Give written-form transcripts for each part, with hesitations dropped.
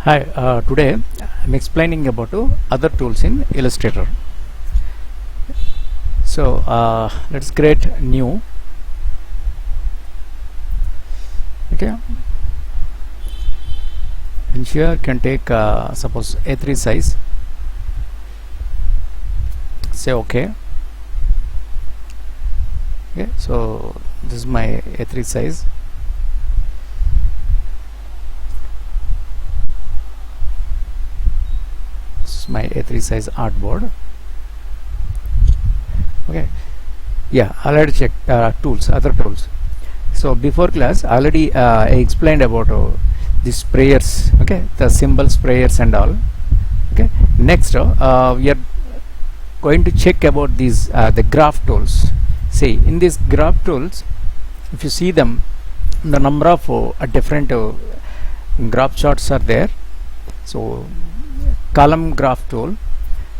Hi, today I'm explaining about other tools in Illustrator. So let's create new. Okay, and here can take suppose A3 size. Say OK. Okay, so this is my A3 size. My A3 size artboard. Okay, yeah, I already checked tools, other tools. So before class already I explained about the sprayers, okay, the symbol sprayers and all. Okay, next we are going to check about these the graph tools. See, in these graph tools, if you see them, the number of different graph charts are there. So column graph tool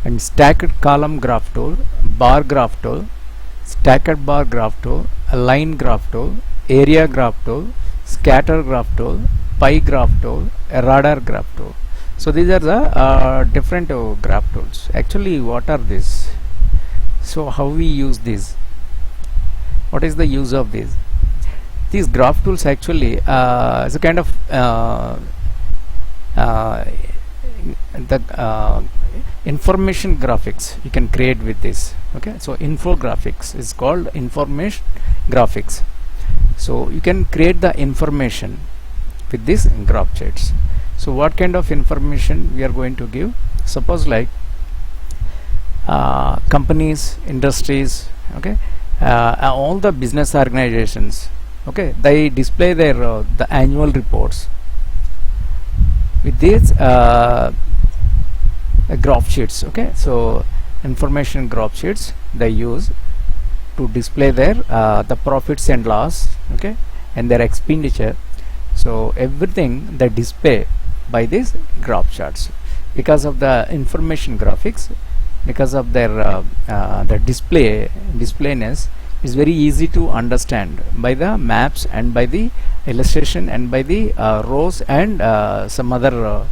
and stacked column graph tool, bar graph tool, stacked bar graph tool, line graph tool, area graph tool, scatter graph tool, pie graph tool, radar graph tool. So these are the different graph tools. Actually, what are these? So how we use these? What is the use of these? These graph tools actually is a kind of the information graphics you can create with this. Okay, so infographics is called information graphics. So you can create the information with these graph charts. So what kind of information we are going to give? Suppose like companies, industries, okay, all the business organizations, okay, they display their the annual reports with these graph sheets. Okay, so information graph sheets they use to display their the profits and loss, okay, and their expenditure. So everything they display by these graph charts because of the information graphics, because of their the displayness is very easy to understand by the maps and by the illustration and by the rows and some other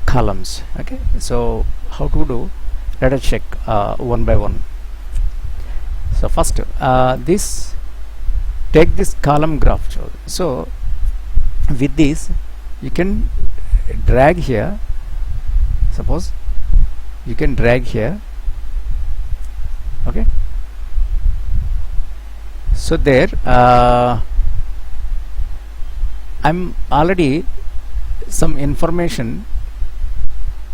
columns. Okay, so how to do? Let us check one by one. So first this take this column graph chart. So with this you can drag here. Suppose you can drag here. Okay, so there I'm already some information,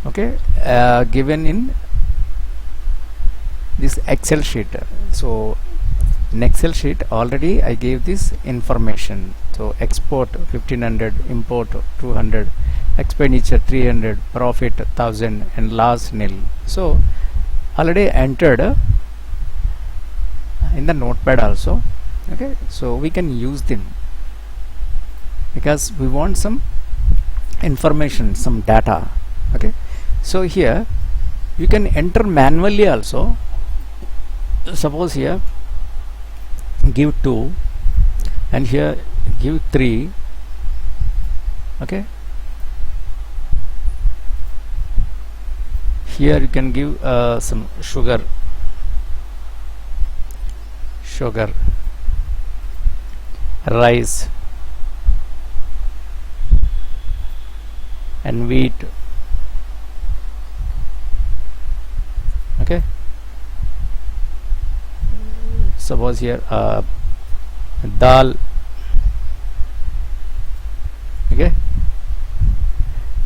okay, given in this Excel sheet. So in Excel sheet already I gave this information. So export 1500, import 200, expenditure 300, profit 1000 and loss nil. So already entered in the notepad also. Okay, so we can use them because we want some information, some data. Okay, so here you can enter manually also. Suppose here give 2 and here give 3. Okay, here you can give some sugar, rice and wheat. Okay, suppose here dal. Okay,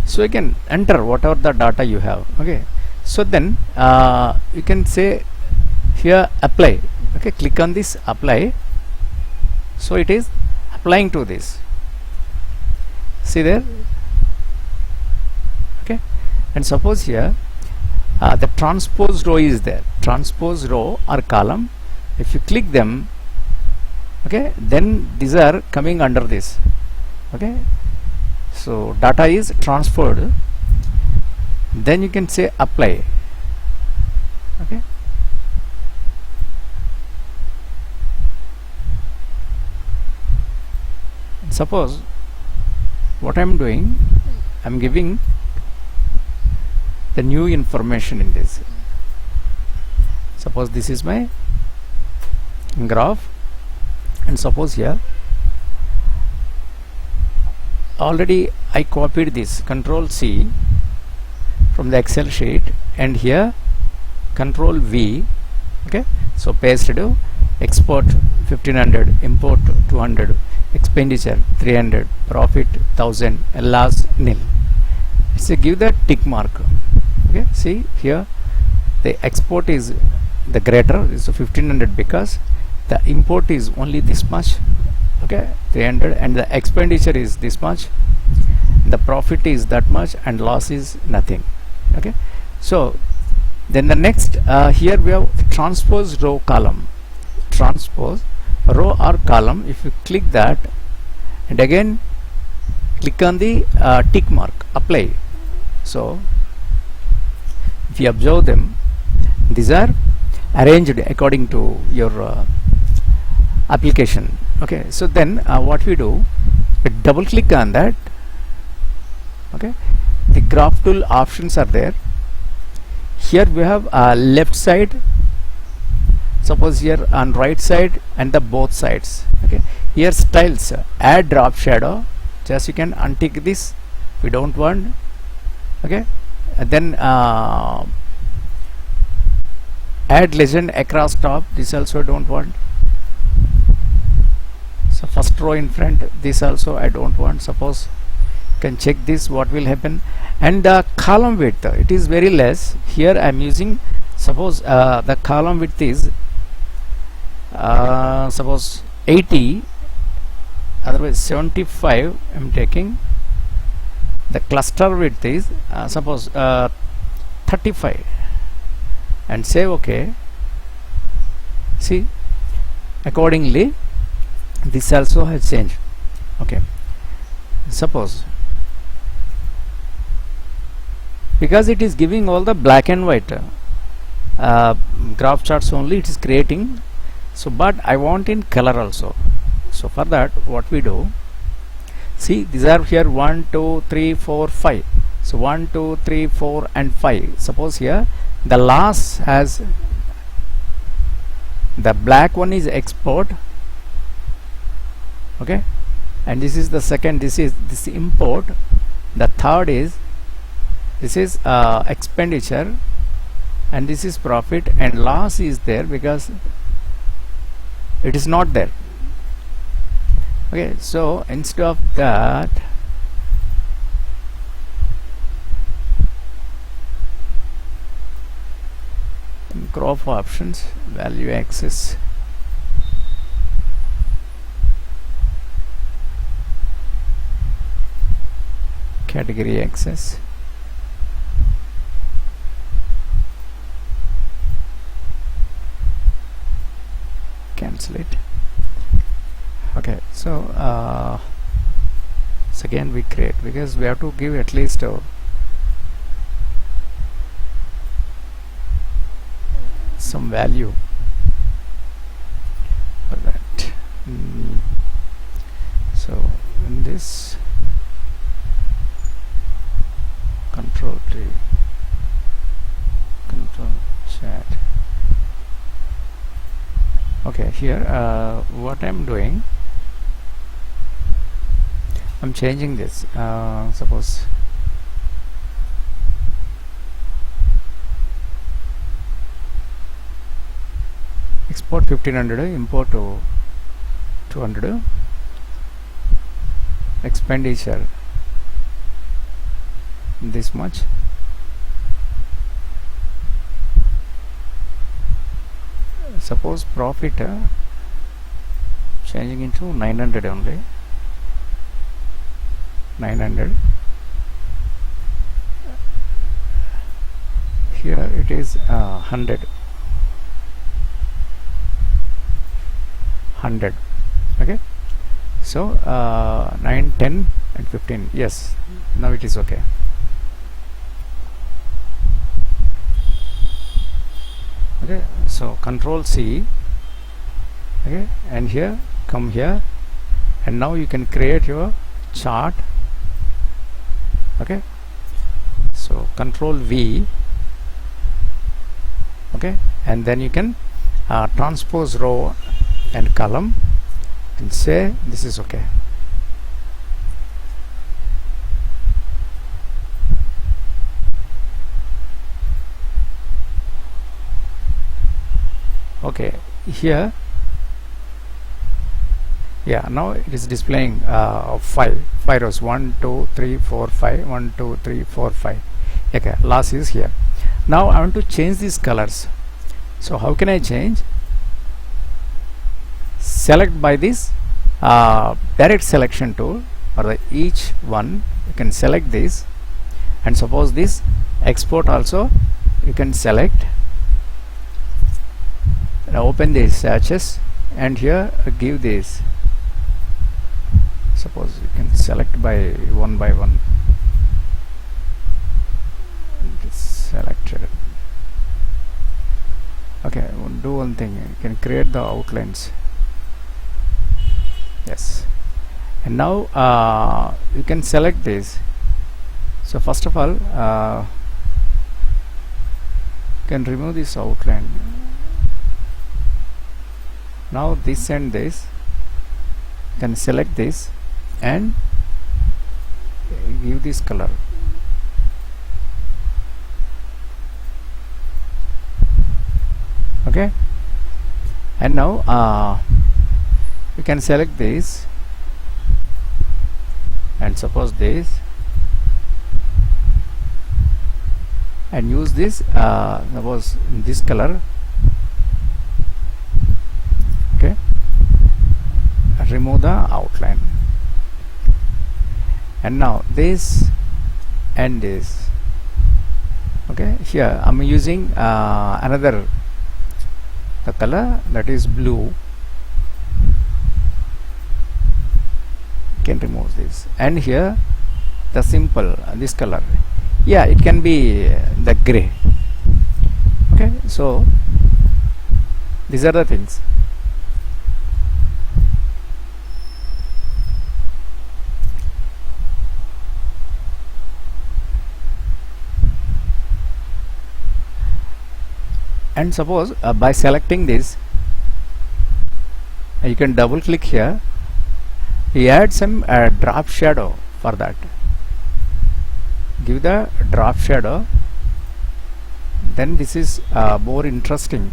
so you can enter whatever the data you have. Okay, so then you can say here apply. Okay, click on this apply. So it is applying to this. See there. Okay, and suppose here the transpose row is there. Transpose row or column. If you click them, okay, then these are coming under this. Okay, so data is transferred. Then you can say apply. Okay, suppose what I am doing, I'm giving the new information in this. Suppose this is my graph, and suppose here already I copied this Control C from the Excel sheet, and here Control V. Okay, so paste to export 1500, import 200, expenditure 300, profit 1000, loss nil. So give that tick mark. Okay, see here the export is the greater, is 1500 because the import is only this much. Okay, 300, and the expenditure is this much, the profit is that much, and loss is nothing. Okay, so then the next here we have transpose row column. Transpose row or column, if you click that and again click on the tick mark, apply. So if you observe them, these are arranged according to your application. Okay, so then what we do, we double click on that. Okay, the graph tool options are there. Here we have left side, suppose here on right side, and the both sides. Okay, here styles, add drop shadow, just you can untick this, we don't want. Okay, and then add legend across top, this also don't want. So first row in front, this also I don't want. Suppose you can check this, what will happen. And the column width, it is very less. Here I am using, suppose the column width is suppose 80, otherwise 75 I am taking. The cluster width is suppose 35, and say OK. See, accordingly this also has changed. Okay, suppose because it is giving all the black and white graph charts only, it is creating. So but I want in color also. So for that what we do, see these are here 1 2 3 4 5. So 1 2 3 4 and 5. Suppose here the last has the black one is export. Okay, and this is the second, this is this import. The third is this is expenditure, and this is profit, and loss is there because it is not there. Okay, so instead of that, crop options, value access, category access, cancel it. Okay, so again we create, because we have to give at least some value for that. So in this control T, control chat. Okay, here what I'm doing, I'm changing this. Suppose export 1500, import 200, expenditure this much, suppose profit changing into 900 only, 900. Here it is 100. Okay, so 9 10 and 15. Yes, now it is okay. Okay, so control C. Okay, and here come here, and now you can create your chart Okay, so Control V. Okay, and then you can transpose row and column and say this is okay. Okay, here, yeah, now it is displaying 5 rows, 1 2 3 4 5, 1 2 3 4 5. Okay, last is here. Now I want to change these colors. So how can I change? Select by this direct selection tool, or the each one you can select this, and suppose this export also you can select. Now open these sashes and here give this. Suppose you can select by one. Selected. Okay, do one thing. You can create the outlines. Yes. And now you can select this. So first of all, you can remove this outline. Now this and this, then select this and give this color. Okay, and now you can select this and suppose this and use this suppose this color. Okay, remove the outline, and now this and this. Okay, here I'm using another the color that is blue. Can remove this, and here the simple this color, yeah, it can be the gray. Okay, so these are the things. And suppose by selecting this, you can double click here. You add some drop shadow for that. Give the drop shadow. Then this is more interesting.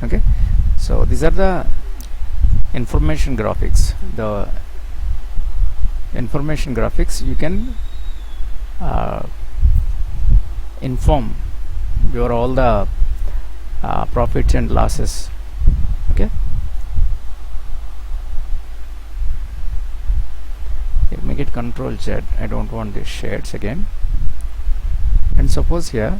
Okay, so these are the information graphics. The information graphics you can inform your all the profits and losses. Okay, make it Control Z. I don't want these shades again. And suppose here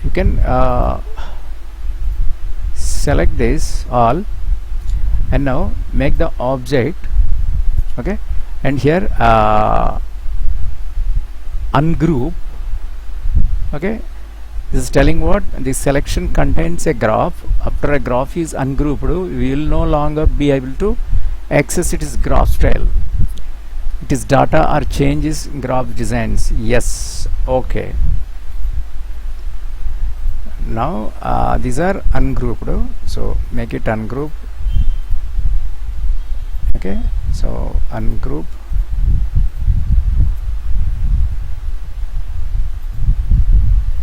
you can select this all, and now make the object. Okay, and here ungroup. Okay, this is telling what this selection contains a graph. After a graph is ungrouped, we will no longer be able to access its graph style. It is data or changes in graph designs. Yes. Okay, now these are ungrouped, so make it ungroup. Okay, so ungroup.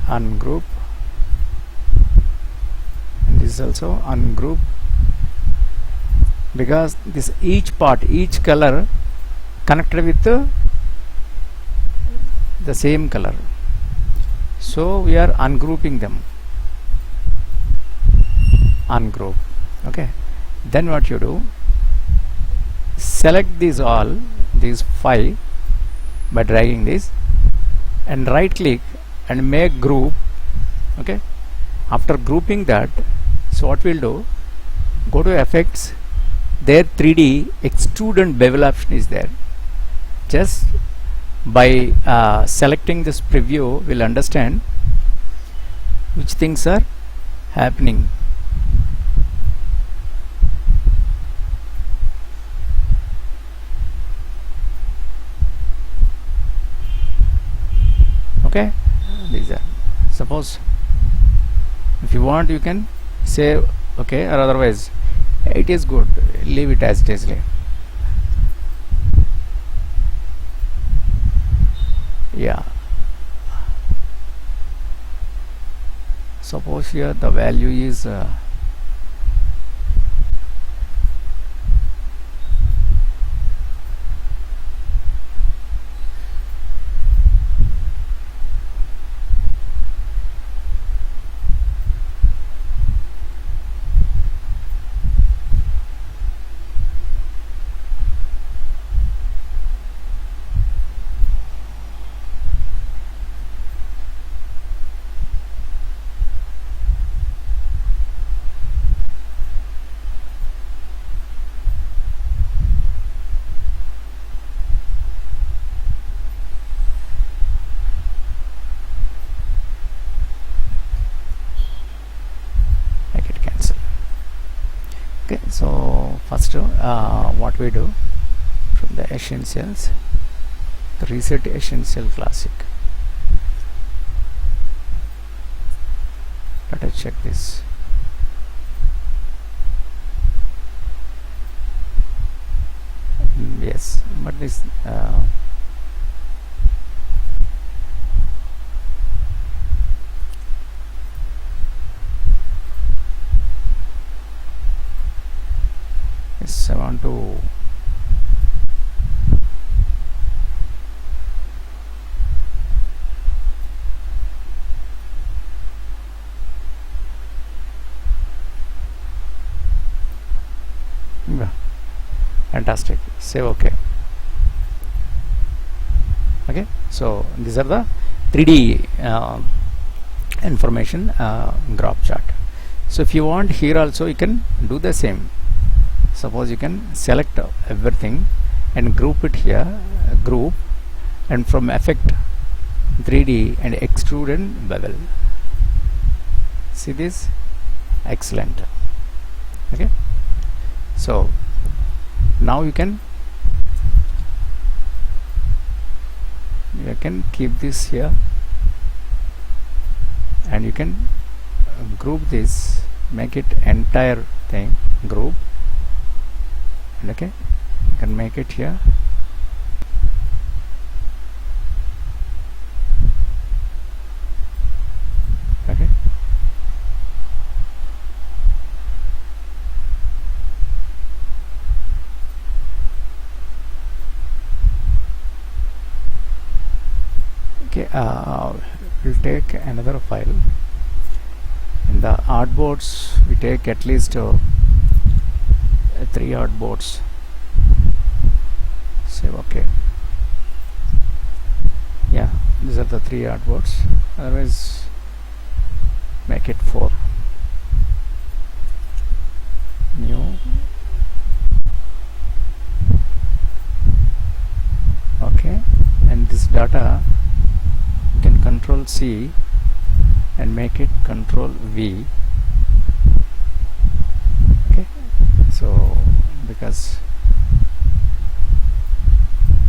Ungroup, and this is also ungroup, because this each part, each color connected with the same color, so we are ungrouping them. Ungroup. Okay, then what you do, select these all, these 5 by dragging this, and right click and make group. Okay, after grouping that, so what we'll do, go to effects, there 3D extrude and bevel option is there. Just by selecting this preview, we'll understand which things are happening. Okay, these are, suppose if you want you can save, okay, or otherwise it is good, leave it as it is. Yeah, suppose here the value is make it cancel. Okay, so first what we do from the essentials, the reset essential classic. Let us check this. Yes, but this yes, I want to yeah, fantastic, save. Okay, okay, so these are the 3D information graph chart. So if you want here also you can do the same. Suppose you can select everything and group it here, group, and from effect 3D and extrude and bevel. See this? Excellent. Okay, so now you can keep this here and you can group this, make it entire thing group, and okay, you can make it here. Okay, okay, we'll take another file. In the artboards we take at least 3 artboards. Save. Okay, yeah, these are the 3 artboards, otherwise make it 4. New. Okay, and this data you can control C and make it control V. Okay, so because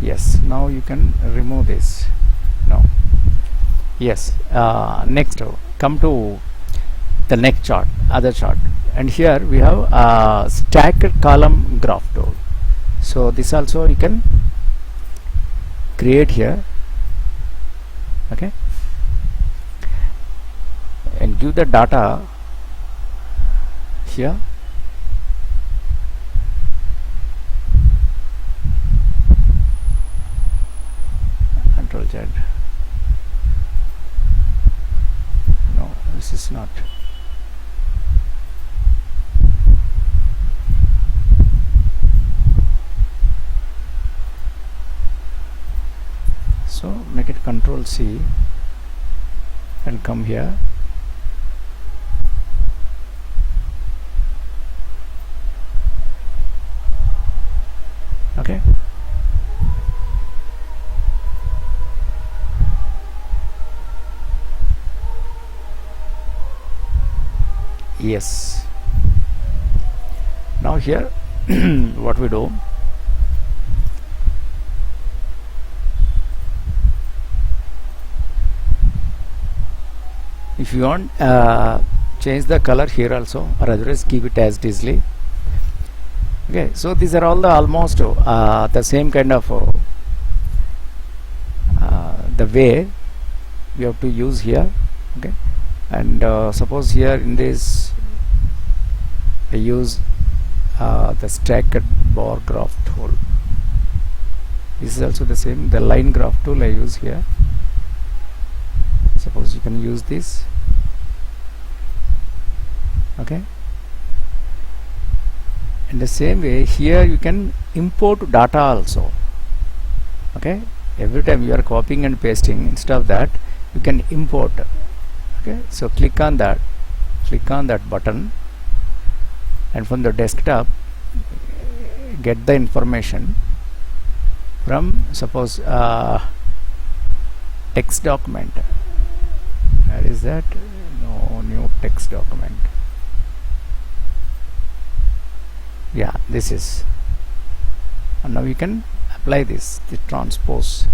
yes, now you can remove this. No, yes, next come to the next chart, other chart, and here we have stacked column graph tool. So this also you can create here. Okay, and give the data here. Control Z. No, this is not. So make it control C and come here. Okay, yes, now here what we do, If you want, change the color here also, or otherwise keep it as easily. Okay, so these are all the almost the same kind of the way we have to use here. Okay, and suppose here in this I use the stacked bar graph tool. This is also the same, the line graph tool I use here. Suppose you can use this. Okay, in the same way here you can import data also. Okay, every time you are copying and pasting, instead of that you can import. Okay, so click on that button, and from the desktop get the information from, suppose, text document. Where is that? No, new text document. Yeah, this is, and now you can apply the transpose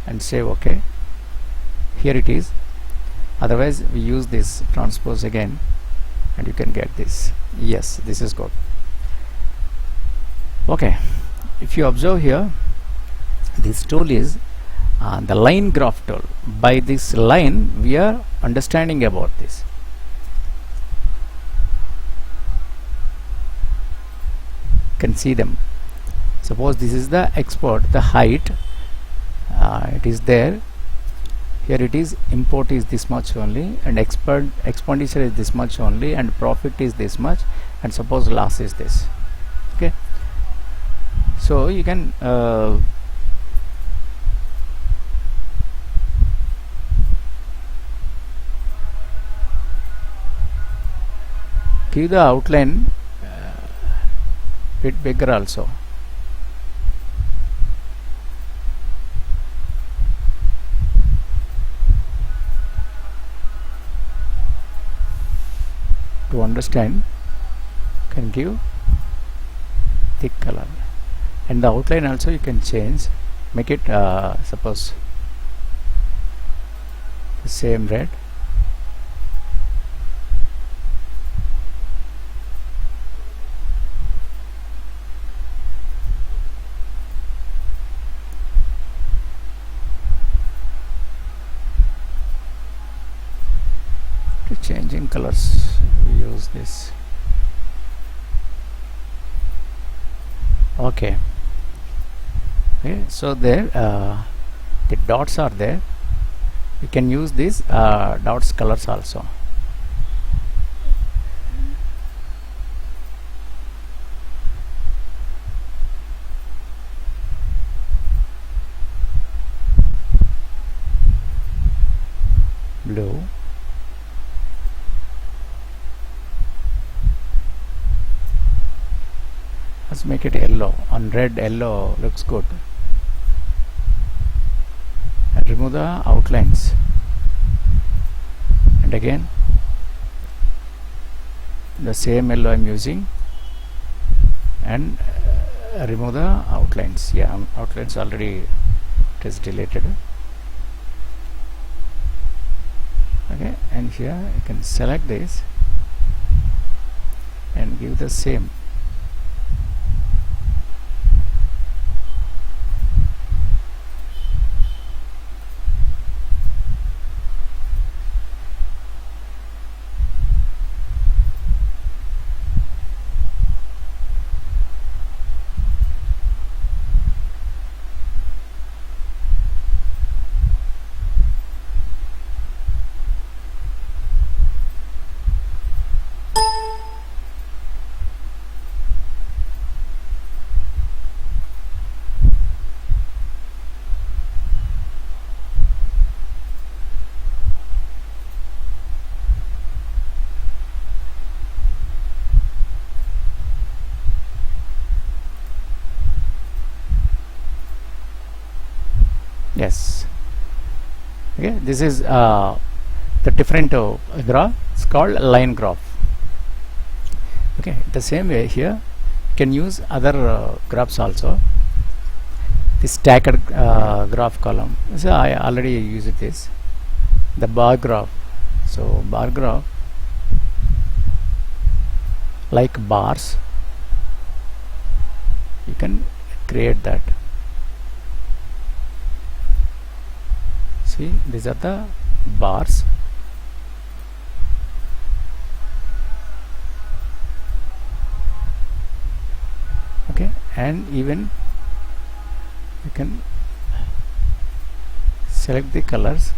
and say OK. Here it is. Otherwise we use this transpose again and you can get this. Yes, this is good. Okay, if you observe here, this tool is the line graph tool. By this line we are understanding about this. Can see them. Suppose this is the export, the height, it is there. Here it is, import is this much only, and expenditure is this much only, and profit is this much, and suppose loss is this. Okay, so you can give the outline bit bigger also. To understand, can give thick color, and the outline also you can change, make it suppose the same red. To changing colors we use this. Okay, so there the dots are there. You can use these dots colors also. Blue, let's make it yellow. On red, yellow looks good. And remove the outlines, and again the same yellow I am using, and remove the outlines. Yeah, outlines already it is deleted. Okay, and here you can select this and give the same. Yes, okay, this is the different graph. It's called line graph. Okay, the same way here you can use other graphs also. The stacked graph column, so I already used this. the bar graph. So bar graph, like bars, you can create that. See, these are the bars. Okay, and even you can select the colors.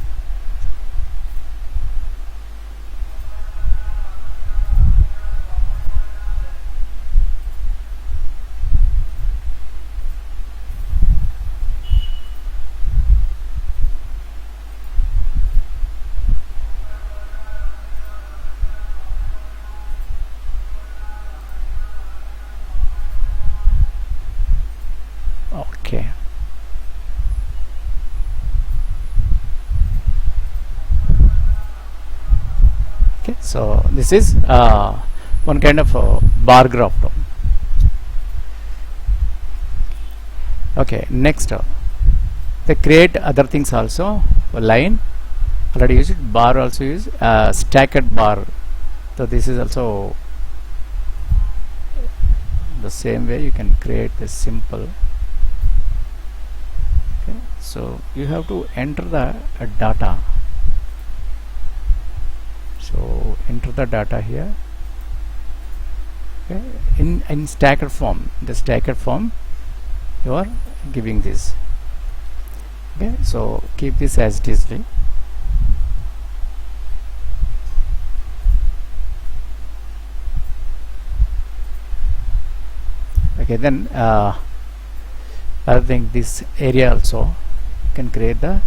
Okay, okay, so this is one kind of bar graph. Okay, next they create other things also. Line already used, bar also use, stacked bar. So this is also the same way you can create this simple. Okay, so you have to enter the data. So enter the data here. Okay, in stacked form, the stacked form you are giving this. Okay, so keep this as it is. Okay, then I think this area also, you can create the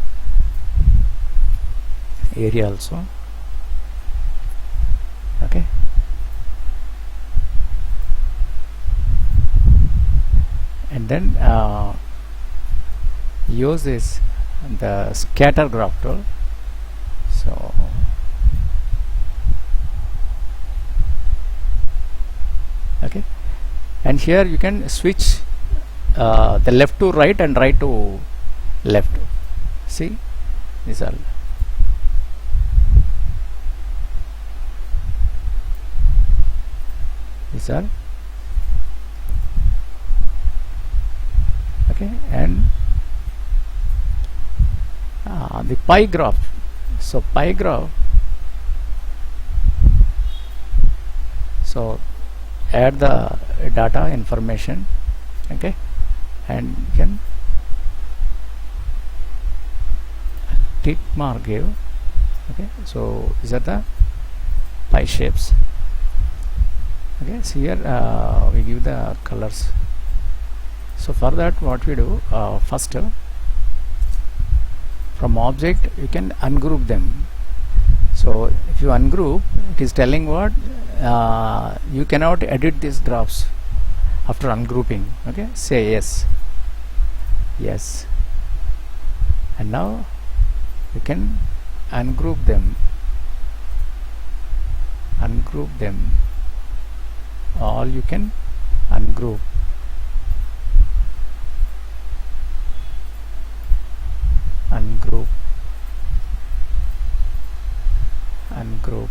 area also. Okay, and then use this the scatter graph tool. So okay, and here you can switch the left to right and right to left. See, these are okay, and the pie graph. So pie graph, so add the data information. Okay, and you can tick mark give. Okay, so these are the pie shapes. Okay, so here we give the colors. So for that, what we do, first from object you can ungroup them. So if you ungroup, it is telling what you cannot edit these graphs after ungrouping. Okay, say yes, yes, and now you can ungroup them, all you can ungroup. Ungroup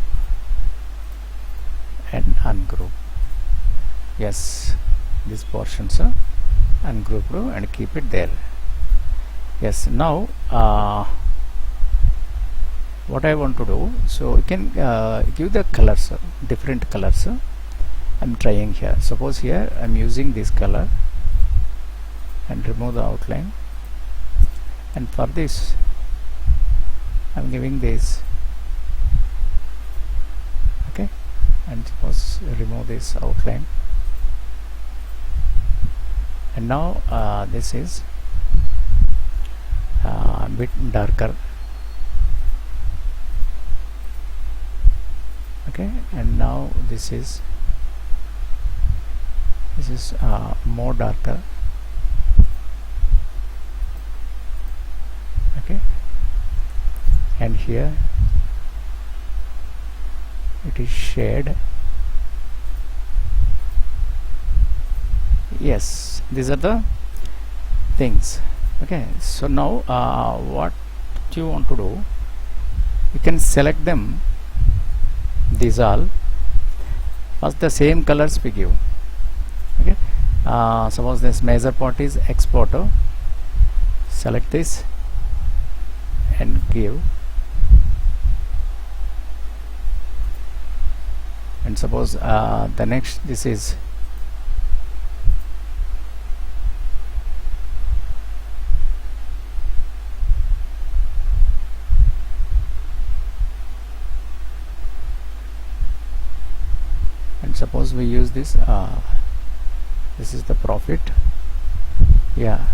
and ungroup. Yes, these portions are ungrouped and keep it there. Yes, now what I want to do, so you can give the colors, different colors. I'm trying here. Suppose here I'm using this color and remove the outline, and for this I'm giving this. Okay, and suppose remove this outline, and now this is a bit darker. Okay, and now this is more darker. Okay, and here it is shade. Yes, these are the things. Okay, so now what you want to do, you can select them, these all. First the same colors we give. Okay, suppose this major part is exporter, select this and give, and suppose the next, this is and suppose we use this, this is the profit. Yeah,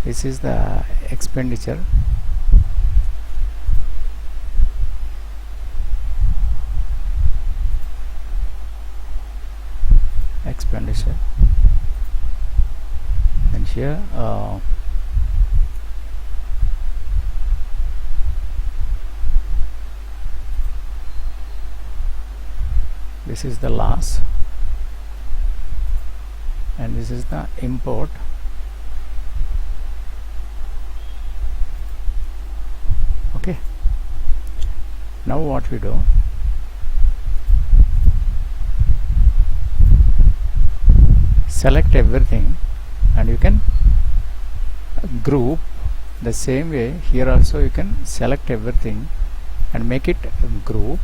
this is the expenditure. And here this is the loss, and this is the import. Okay, now what we do, select everything and you can group. The same way here also you can select everything and make it group.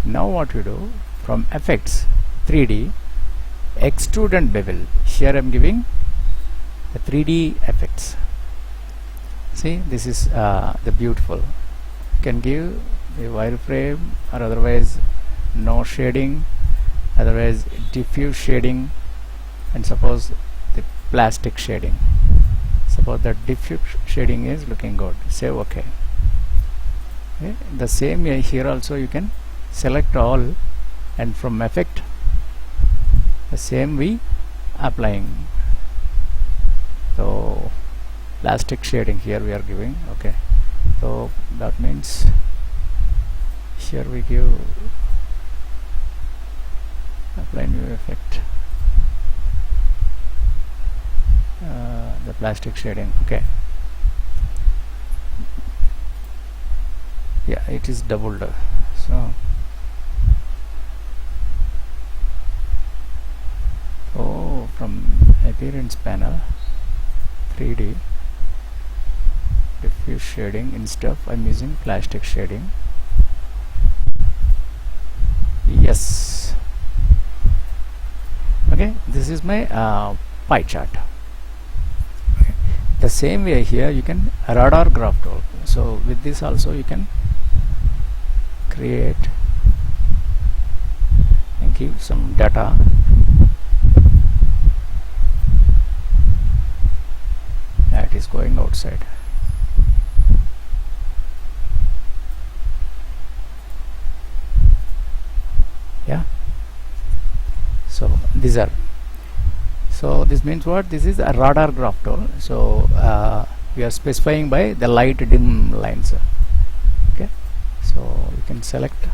Now what we do, from effects 3D, extrude and bevel. Here I am giving the 3D effects. See, this is the beautiful. You can give a wireframe, or otherwise no shading, otherwise diffuse shading, and suppose the plastic shading. Suppose the diffuse shading is looking good, say OK. Okay, the same way here also you can select all, and from effect the same we applying. So plastic shading here we are giving. Okay, so that means here we give apply new effect, the plastic shading. Okay, yeah, it is doubled. So from appearance panel 3D diffuse shading, instead of I'm using plastic shading. Yes. Okay, this is my pie chart. Okay. The same way here you can radar graph tool. So with this also you can create and give some data. That is going outside. Yeah, so these are, so this means what, this is a radar graph tool. So we are specifying by the light dim lines. Okay, so you can select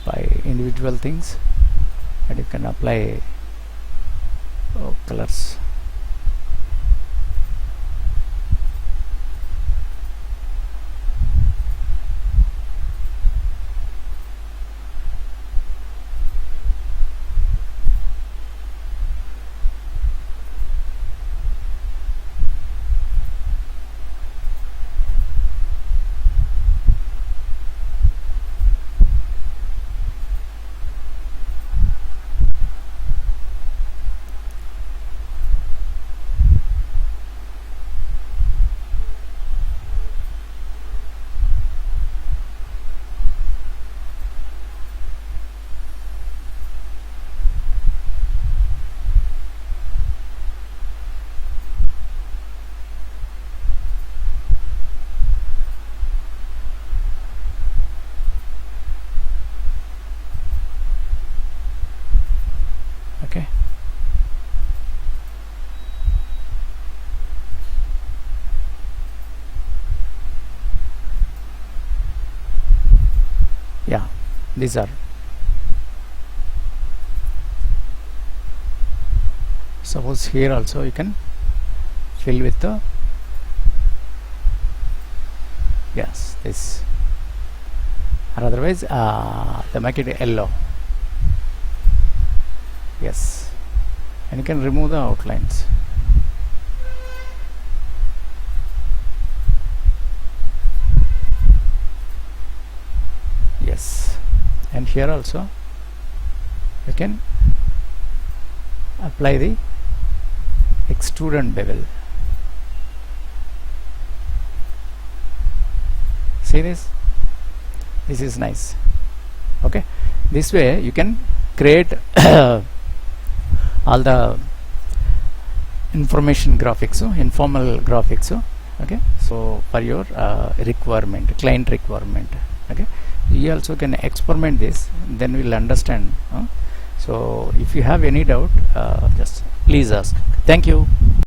by individual things and you can apply colors. Okay, yeah, these are, suppose here also you can fill with the yes this, or otherwise they make it yellow. Yes, and you can remove the outlines. Yes, and here also you can apply the extrude and bevel. See this? This is nice. Okay, this way you can create all the information graphics, informal graphics. Okay, so for your requirement, client requirement. Okay, you also can experiment this, then we'll understand. So if you have any doubt, just please ask. Thank you.